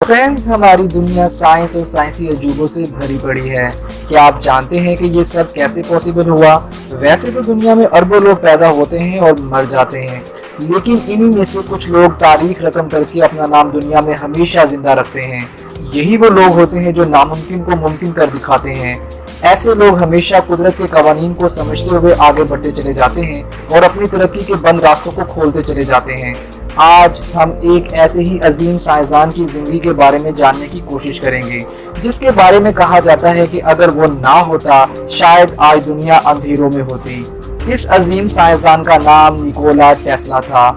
Friends, ہماری دنیا science اور سائنسی عجوبوں سے بھری پڑی ہے۔ کیا آپ جانتے ہیں کہ یہ سب کیسے پاسبل ہوا؟ ویسے تو دنیا میں اربوں لوگ پیدا ہوتے ہیں اور مر جاتے ہیں، لیکن انہی میں سے کچھ لوگ تاریخ رقم کر کے اپنا نام دنیا میں ہمیشہ زندہ رکھتے ہیں۔ یہی وہ لوگ ہوتے ہیں جو ناممکن کو ممکن کر دکھاتے ہیں۔ ایسے لوگ ہمیشہ قدرت کے قوانین کو سمجھتے ہوئے آگے بڑھتے چلے جاتے ہیں اور اپنی ترقی کے بند راستوں کو کھولتے چلے جاتے ہیں۔ آج ہم ایک ایسے ہی عظیم سائنسدان کی زندگی کے بارے میں جاننے کی کوشش کریں گے، جس کے بارے میں کہا جاتا ہے کہ اگر وہ نہ ہوتا شاید آج دنیا اندھیروں میں ہوتی۔ اس عظیم سائنسدان کا نام نیکولا ٹیسلا تھا۔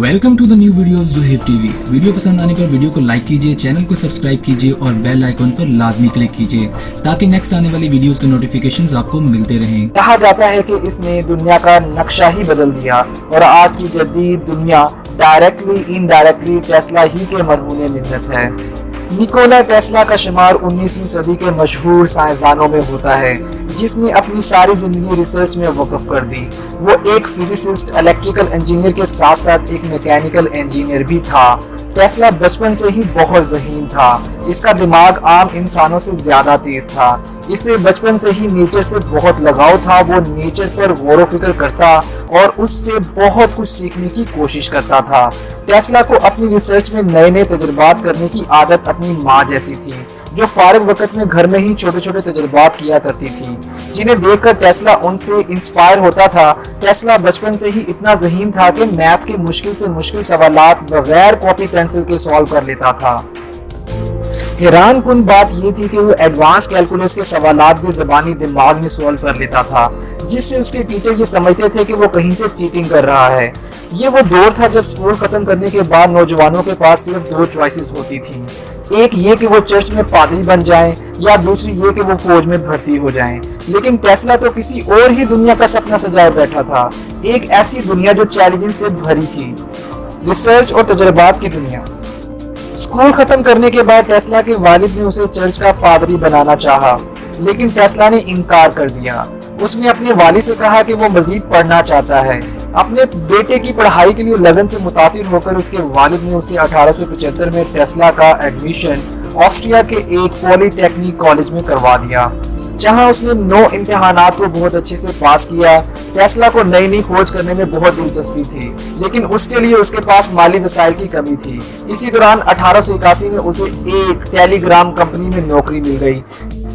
Welcome to the new video of Zohaib TV. Video پسند آنے پر ویڈیو کو لائک کیجئے، چینل کو سبسکرائب کیجئے اور بیل آئیکن پر لازمی کلک کیجئے تاکہ نیکسٹ آنے والی ویڈیوز کے نوٹیفیکیشنز آپ کو ملتے رہیں۔ کہا جاتا ہے کہ اس نے دنیا کا نقشہ ہی بدل دیا اور آج کی جدید دنیا ڈائریکٹلی انڈائریکٹلی ٹیسلا ہی کے مرہون منت ہے۔ نیکولا ٹیسلا کا شمار 19ویں صدی کے مشہور سائنسدانوں میں ہوتا ہے، جس نے اپنی ساری زندگی ریسرچ میں وقف کر دی۔ وہ ایک فزسسٹ، الیکٹریکل انجینئر کے ساتھ ساتھ ایک میکینیکل انجینئر بھی تھا۔ ٹیسلا بچپن سے ہی بہت ذہین تھا۔ اس کا دماغ عام انسانوں سے زیادہ تیز تھا۔ اسے بچپن سے ہی نیچر سے بہت لگاؤ تھا۔ وہ نیچر پر غور و فکر کرتا اور اس سے بہت کچھ سیکھنے کی کوشش کرتا تھا۔ ٹیسلا کو اپنی ریسرچ میں نئے نئے تجربات کرنے کی عادت اپنی ماں جیسی تھی، جو فارغ وقت میں گھر میں ہی چھوٹے چھوٹے تجربات کیا کرتی تھی، جنہیں دیکھ کر ٹیسلا ان سے انسپائر ہوتا تھا۔ ٹیسلا بچپن سے ہی اتنا ذہین تھا کہ میتھ کے مشکل سے مشکل سوالات بغیر کاپی پینسل کے سالو کر لیتا تھا۔ حیران کن بات یہ تھی کہ وہ ایڈوانس کیلکولس کے سوالات بھی زبانی دماغ میں سالو کر لیتا تھا، جس سے اس کے ٹیچر یہ سمجھتے تھے کہ وہ کہیں سے چیٹنگ کر رہا ہے۔ یہ وہ دور تھا جب اسکول ختم کرنے کے بعد نوجوانوں کے پاس صرف دو چوائسز ہوتی تھیں، ایک یہ کہ وہ چرچ میں پادری بن جائیں یا دوسری یہ کہ وہ فوج میں بھرتی ہو جائیں۔ لیکن ٹیسلا تو کسی اور ہی دنیا کا سپنا سجائے بیٹھا تھا، ایک ایسی دنیا جو چیلنجز سے بھری تھی، ریسرچ اور تجربات کی دنیا۔ اسکول ختم کرنے کے بعد ٹیسلا کے والد نے اسے چرچ کا پادری بنانا چاہا، لیکن ٹیسلا نے انکار کر دیا۔ اس نے اپنے والد سے کہا کہ وہ مزید پڑھنا چاہتا ہے۔ اپنے بیٹے کی پڑھائی کے لیے لگن سے متاثر ہو کر اس کے والد نے اسے 1875 میں ٹیسلا کا ایڈمیشن آسٹریا کے ایک پولی ٹیکنک کالج میں کروا دیا، جہاں اس نے 9 امتحانات کو بہت اچھے سے پاس کیا۔ ٹیسلا کو نئی نئی کھوج کرنے میں بہت دلچسپی تھی، لیکن اس کے لیے اس کے پاس مالی وسائل کی کمی تھی۔ اسی دوران 1881 میں اسے ایک ٹیلی گرام کمپنی میں نوکری مل گئی،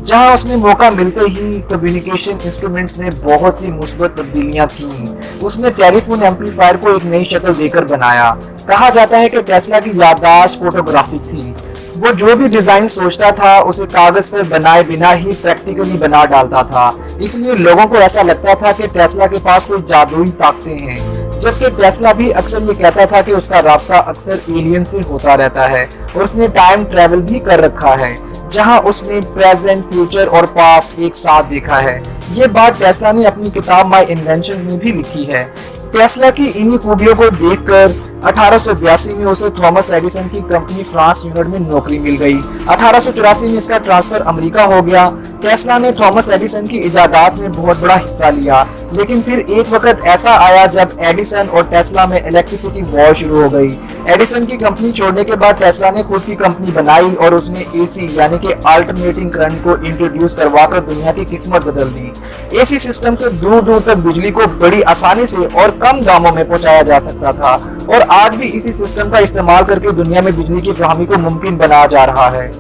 جہاں اس نے موقع ملتے ہی کمیونیکیشن انسٹرومنٹس میں بہت سی مثبت تبدیلیاں کیں۔ اس نے ٹیلی فون ایمپلیفائر کو ایک نئی شکل دے کر بنایا۔ کہا جاتا ہے کہ ٹیسلا کی یادداشت فوٹوگرافک تھی۔ وہ جو بھی ڈیزائن سوچتا تھا اسے کاغذ پر بنائے بنا ہی پریکٹیکلی بنا ڈالتا تھا، اس لیے لوگوں کو ایسا لگتا تھا کہ ٹیسلا کے پاس کوئی جادوئی طاقتیں ہیں، جبکہ ٹیسلا بھی اکثر یہ کہتا تھا کہ اس کا رابطہ اکثر ایلین سے ہوتا رہتا ہے اور اس نے ٹائم ٹریول بھی کر رکھا ہے، جہاں اس نے پریزنٹ، فیوچر اور پاسٹ ایک ساتھ دیکھا ہے۔ یہ بات ٹیسلا نے اپنی کتاب مائی انوینشنز میں بھی لکھی ہے۔ ٹیسلا کی انہی خوبیوں کو دیکھ کر 1882 میں اسے تھامس ایڈیسن کی کمپنی فرانس یونٹ میں نوکری مل گئی۔ 1884 میں اس کا ٹرانسفر امریکہ ہو گیا۔ ٹیسلا نے تھامس ایڈیسن کی ایجادات میں بہت بڑا حصہ لیا، لیکن پھر ایک وقت ایسا آیا جب ایڈیسن اور ٹیسلا میں الیکٹریسٹی وار شروع ہو گئی۔ ایڈیسن کی کمپنی چھوڑنے کے بعد ٹیسلا نے خود کی کمپنی بنائی اور اس نے اے سی یعنی کہ آلٹرنیٹنگ کرنٹ کو انٹروڈیوس کروا کر دنیا کی قسمت بدل دی۔ اے سی سسٹم سے دور دور تک بجلی کو بڑی آسانی سے اور کم داموں میں پہنچایا جا سکتا تھا، اور آج بھی اسی سسٹم کا استعمال کر کے دنیا میں بجلی کی فراہمی کو ممکن بنایا جا رہا ہے۔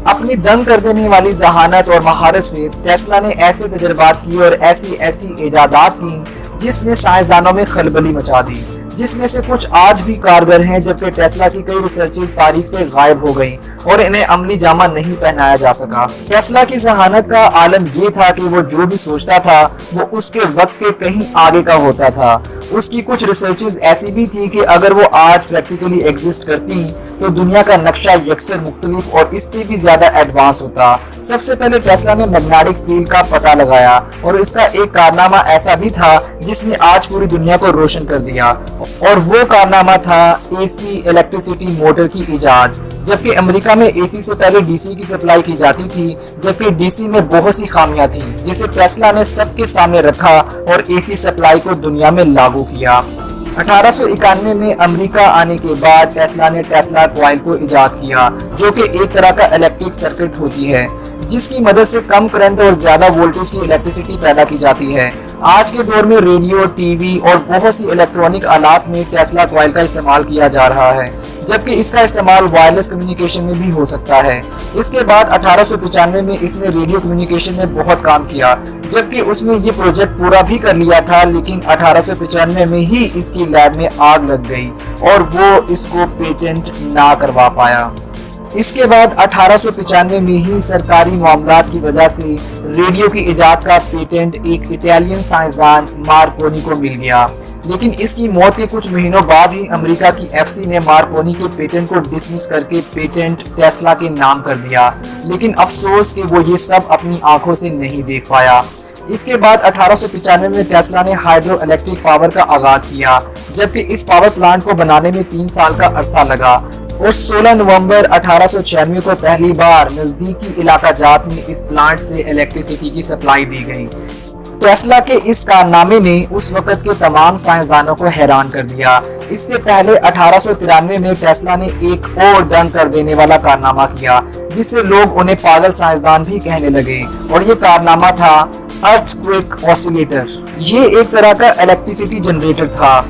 اپنی دنگ کر دینے والی ذہانت اور مہارت سے ٹیسلا نے ایسے تجربات کیے اور ایسی ایجادات کی جس نے سائنسدانوں میں خلبلی مچا دی، جس میں سے کچھ آج بھی کارگر ہیں، جبکہ ٹیسلا کی کئی ریسرچز تاریخ سے غائب ہو گئیں اور انہیں عملی جامہ نہیں پہنایا جا سکا۔ ٹیسلا کی ذہانت کا عالم یہ تھا کہ وہ جو بھی سوچتا تھا وہ اس کے وقت کے کہیں آگے کا ہوتا تھا۔ اس کی کچھ ریسرچز ایسی بھی تھی کہ اگر وہ آج پریکٹیکلی ایگزسٹ کرتی تو دنیا کا نقشہ یکسر مختلف اور اس سے بھی زیادہ ایڈوانس ہوتا۔ سب سے پہلے ٹیسلا نے میگنیٹک فیلڈ کا پتہ لگایا، اور اس کا ایک کارنامہ ایسا بھی تھا جس نے آج پوری دنیا کو روشن کر دیا، اور وہ کارنامہ تھا اے سی الیکٹریسٹی موٹر کی ایجاد۔ جبکہ امریکہ میں اے سی سے پہلے ڈی سی کی سپلائی کی جاتی تھی، جبکہ ڈی سی میں بہت سی خامیاں تھیں، جسے ٹیسلا نے سب کے سامنے رکھا اور اے سی سپلائی کو دنیا میں لاگو کیا۔ 1891 में अमेरिका आने के बाद टेस्ला ने टेस्ला कॉइल को इजाद किया, जो कि एक तरह का इलेक्ट्रिक सर्किट होती है जिसकी मदद से कम करंट और ज्यादा वोल्टेज की इलेक्ट्रिसिटी पैदा की जाती है। आज के दौर में रेडियो, टीवी और बहुत सी इलेक्ट्रॉनिक आलात में टेस्ला कॉइल का इस्तेमाल किया जा रहा है, जबकि इसका इस्तेमाल वायरलेस कम्युनिकेशन में भी हो सकता है। इसके बाद 1895 में इसने रेडियो कम्युनिकेशन में बहुत काम किया, जबकि उसने ये प्रोजेक्ट पूरा भी कर लिया था, लेकिन 1895 में ही इसकी लैब में आग लग गई और वो इसको पेटेंट ना करवा पाया। इसके बाद 1895 में ही सरकारी मामलात की वजह से रेडियो की इजाद का पेटेंट एक इटालियन साइंसदान मार्कोनी को मिल गया, लेकिन इसकी मौत के कुछ महीनों बाद ही अमेरिका की एफसी ने मार्कोनी के पेटेंट को डिसमिस करके पेटेंट टेस्ला के नाम कर दिया। लेकिन अफसोस कि वो ये सब अपनी आंखों से नहीं देख पाया। इसके बाद 1895 में टेस्ला ने हाइड्रो इलेक्ट्रिक पावर का आगाज किया, जबकि इस पावर प्लांट को बनाने में 3 साल का अरसा लगा और 16 नवंबर 1896 को पहली बार नजदीकी इलाका जात में इस प्लांट से इलेक्ट्रिसिटी की सप्लाई दी गई। टेस्ला के इस कारनामे ने उस वक्त के तमाम साइंसदानों को हैरान कर दिया। इससे पहले 1893 में टेस्ला ने एक और दंग कर देने वाला कारनामा किया, जिससे लोग उन्हें पागल साइंसदान भी कहने लगे, और ये कारनामा था अर्थक्वेक ऑसिलेटर। ये एक तरह का इलेक्ट्रिसिटी जनरेटर था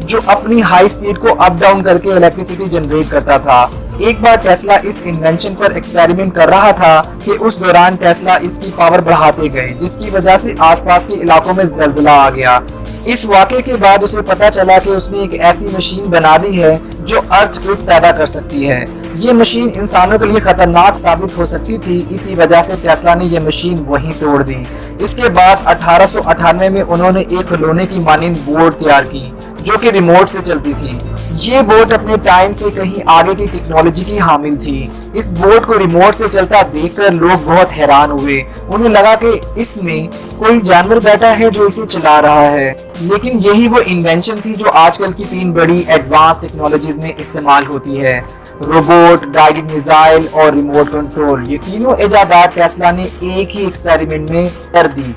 जो अपनी हाई स्पीड को अप डाउन करके इलेक्ट्रिसिटी जनरेट करता था। एक बार टेस्ला इस इन्वेंशन पर एक्सपेरिमेंट कर रहा था कि उस दौरान टेस्ला इसकी पावर बढ़ाते गए, जिसकी वजह से आसपास के इलाकों में ज़लज़ला आ गया। इस वाक़े के बाद उसे पता चला कि उसने एक ऐसी मशीन बना दी है जो अर्थक्वेक पैदा कर सकती है। ये मशीन इंसानों के लिए खतरनाक साबित हो सकती थी, इसी वजह से टेस्ला ने ये मशीन वहीं तोड़ दी। इसके बाद 1898 में उन्होंने एक खिलौने की मानिंद बोट तैयार की जो कि रिमोट से चलती थी। ये बोट अपने टाइम से कहीं आगे की टेक्नोलॉजी की हामिल थी। इस बोट को रिमोट से चलता देखकर लोग बहुत हैरान हुए। उन्हें लगा कि इसमें कोई जानवर बैठा है जो इसे चला रहा है, लेकिन यही वो इन्वेंशन थी जो आजकल की 3 बड़ी एडवांस टेक्नोलॉजीज में इस्तेमाल होती है: रोबोट, गाइडेड मिसाइल और रिमोट कंट्रोल। ये तीनों इजादात टेस्ला ने एक ही एक्सपेरिमेंट में कर दी।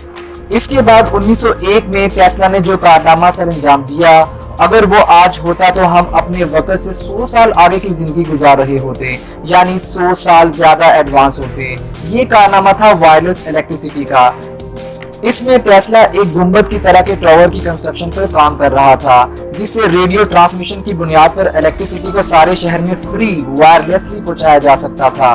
इसके बाद 1901 में टेस्ला ने जो कारनामा सर अंजाम दिया, अगर वो आज होता तो हम अपने वक्त से 100 साल आगे की जिंदगी गुजार रहे होते, यानी 100 साल ज्यादा एडवांस होते। ये कारनामा था वायरलेस इलेक्ट्रिसिटी का। इसमें टेस्ला एक गुंबद की तरह के टावर की कंस्ट्रक्शन पर काम कर रहा था, जिससे रेडियो ट्रांसमिशन की बुनियाद पर इलेक्ट्रिसिटी को सारे शहर में फ्री वायरलेसली पहुंचाया जा सकता था।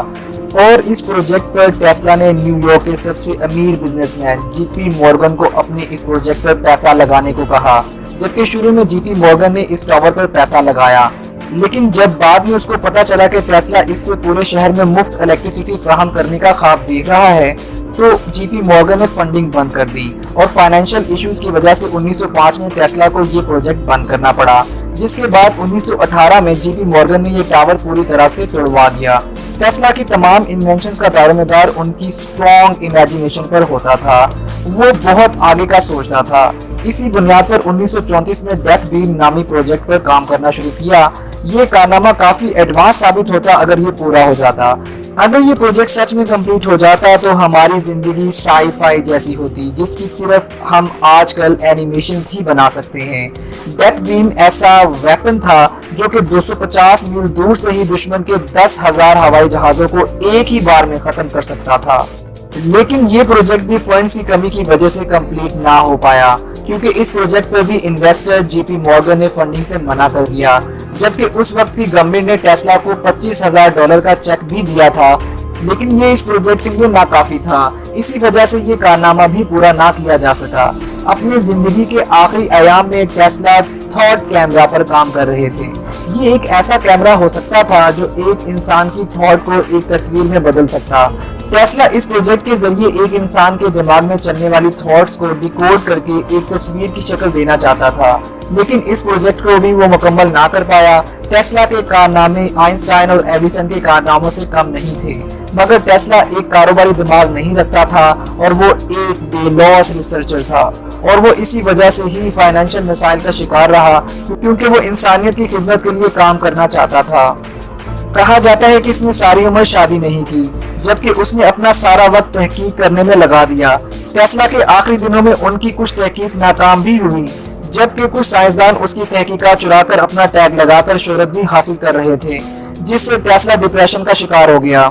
और इस प्रोजेक्ट पर टेस्ला ने न्यूयॉर्क के सबसे अमीर बिजनेसमैन जीपी मॉर्गन को अपने इस प्रोजेक्ट पर पैसा लगाने को कहा, जबकि शुरू में जीपी मॉर्गन ने इस टावर पर पैसा लगाया, लेकिन जब बाद में उसको पता चला कि टेस्ला इससे पूरे शहर में मुफ्त इलेक्ट्रिसिटी फराहम करने का ख्वाब देख रहा है, तो जीपी मॉर्गन ने फंडिंग बंद कर दी और फाइनेंशियल इश्यूज की वजह से 1905 में टेस्ला को ये प्रोजेक्ट बंद करना पड़ा, जिसके बाद 1918 में जीपी मॉर्गन ने ये टावर पूरी तरह से तोड़वा दिया। टेस्ला की तमाम इन्वेंशंस का दारोमदार उनकी स्ट्रॉन्ग इमेजिनेशन पर होता था। वो बहुत आगे का सोचता था। इसी बुनियाद पर 1934 में डेथ बीम नामी प्रोजेक्ट पर काम करना शुरू किया। ये कारनामा काफी एडवांस साबित होता अगर ये पूरा हो जाता। अगर ये प्रोजेक्ट सच में कंप्लीट हो जाता तो हमारी जिंदगी साई-फाई जैसी होती, जिसकी सिर्फ हम आजकल एनिमेशंस ही बना सकते हैं। डेथ बीम ऐसा वेपन था जो कि 250 मील दूर से ही दुश्मन के 10,000 हवाई जहाजों को एक ही बार में खत्म कर सकता था। लेकिन ये प्रोजेक्ट भी फंड्स की कमी की वजह से कंप्लीट ना हो पाया, क्योंकि इस प्रोजेक्ट पर भी इन्वेस्टर जीपी मॉर्गन ने फंडिंग से मना कर दिया, जबकि उस वक्त की गवर्नमेंट ने टेस्ला को $25,000 का चेक भी दिया था, लेकिन ये इस प्रोजेक्ट के लिए नाकाफी था। इसी वजह से ये कारनामा भी पूरा ना किया जा सका। अपनी जिंदगी के आखिरी अयाम में टेस्ला थॉट कैमरा पर काम कर रहे थे। ये एक ऐसा कैमरा हो सकता था जो एक इंसान की थॉट को एक तस्वीर में बदल सकता। टेस्ला इस प्रोजेक्ट के जरिए एक इंसान के दिमाग में चलने वाली थॉट्स को डिकोड करके एक तस्वीर की शक्ल देना चाहता था, लेकिन इस प्रोजेक्ट को भी वो मुकम्मल ना कर पाया। टेस्ला के कारनामे आइंस्टाइन और एडिसन के कारनामों से कम नहीं थे, मगर टेस्ला एक कारोबारी दिमाग नहीं रखता था और वो एक बेलॉस रिसर्चर था, और वो इसी वजह से ही फाइनेंशियल मसाइल का शिकार रहा, क्योंकि वो इंसानियत की खिदमत के लिए काम करना चाहता था। कहा जाता है कि इसने सारी उम्र शादी नहीं की, जबकि उसने अपना सारा वक्त तहकीक करने में लगा दिया। टेस्ला के आखिरी दिनों में उनकी कुछ तहकीक नाकाम भी हुई, जबकि कुछ साइंसदान उसकी तहकीकात चुराकर अपना टैग लगाकर शोहरत भी हासिल कर रहे थे, जिससे टेस्ला डिप्रेशन का शिकार हो गया।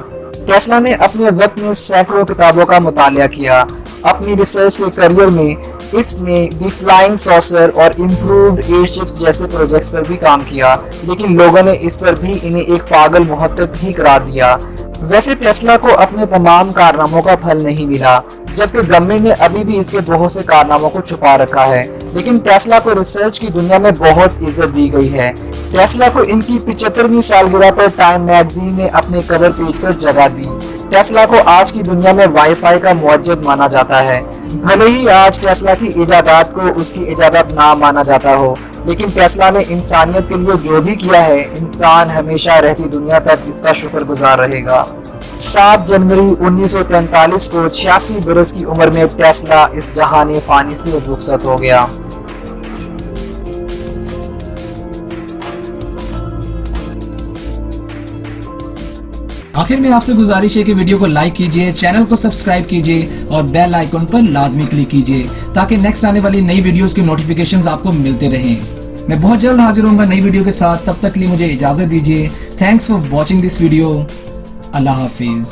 टेस्ला ने अपने वक्त में सैकड़ों किताबों का मुतालिया किया। अपनी रिसर्च के करियर में इसने द फ्लाइंग सॉसर और इम्प्रूव्ड एयरशिप्स जैसे प्रोजेक्ट्स पर भी काम किया, लेकिन लोगों ने इस पर भी इन्हें एक पागल मुहक्किक ही करार दिया। वैसे टेस्ला को अपने तमाम कारनामों का फल नहीं मिला, जबकि गवर्नमेंट ने अभी भी इसके बहुत से कारनामों को छुपा रखा है, लेकिन टेस्ला को रिसर्च की दुनिया में बहुत इज्जत दी गई है। टेस्ला को इनकी 75वीं सालगिरह पर टाइम मैगजीन ने अपने कवर पेज पर जगह दी। टेस्ला को आज की दुनिया में वाईफाई का मुअज्जद माना जाता है। भले ही आज टेस्ला की इजादात को उसकी इजादत ना माना जाता हो, लेकिन टेस्ला ने इंसानियत के लिए जो भी किया है, इंसान हमेशा रहती दुनिया तक इसका शुक्रगुजार रहेगा। 7 जनवरी 1943 को 86 बरस की उम्र में टेस्ला इस जहाने फानी से रुखसत हो गया। आखिर में आपसे गुजारिश है कि वीडियो को लाइक कीजिए, चैनल को सब्सक्राइब कीजिए और बेल आइकॉन पर लाजमी क्लिक कीजिए ताकि नेक्स्ट आने वाली नई वीडियोस के नोटिफिकेशंस आपको मिलते रहें। मैं बहुत जल्द हाजिर होऊंगा नई वीडियो के साथ, तब तक के लिए मुझे इजाजत दीजिए। Thanks for watching this video. Allah Hafiz.